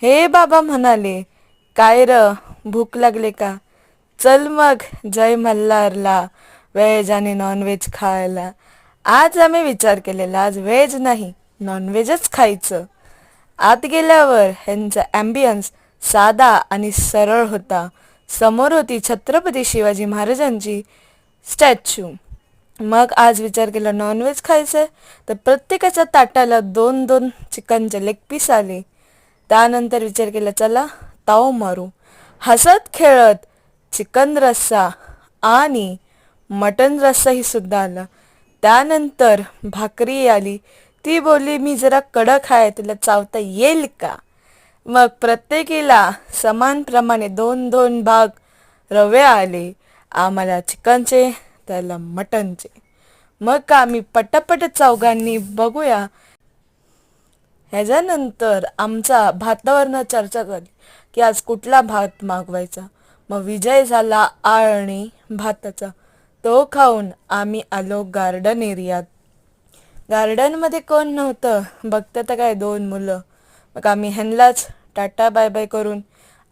हे बाबा म्हणाले, काय र, भूक लागले का? चल मग जय मल्हारला व्हेज आणि नॉनव्हेज खायला. आज आम्ही विचार केलेला आज व्हेज नाही नॉनव्हेजच खायचं. आत गेल्यावर ह्यांचा ॲम्बियन्स साधा आणि सरळ होता. समोर होती छत्रपती शिवाजी महाराजांची स्टॅच्यू. मग आज विचार केला नॉनव्हेज खायचं तर प्रत्येकाच्या ताटाला 2-2 चिकनचे लेग पीस आले. त्यानंतर विचार केला चला ताव मारू. हसत खेळत चिकन रस्सा आणि मटन रस्साही सुद्धा आला. त्यानंतर भाकरी आली. ती बोलली मी जरा कडक आहे तुला चावता येईल का? मग प्रत्येकीला समान प्रमाणे 2-2 भाग रवे आले. आम्हाला चिकनचे त्याला मटनचे. मग का आम्ही पटापट चौघांनी बघूया. ह्याच्यानंतर आमचा भातावरनं चर्चा झाली की आज कुठला भात मागवायचा. मग विजय झाला आणि भाताचा. तो खाऊन आम्ही आलो गार्डन एरियात. गार्डनमध्ये कोण नव्हतं. बघतं तर काय 2 मुलं. मग आम्ही ह्यांनाच टाटा बाय बाय करून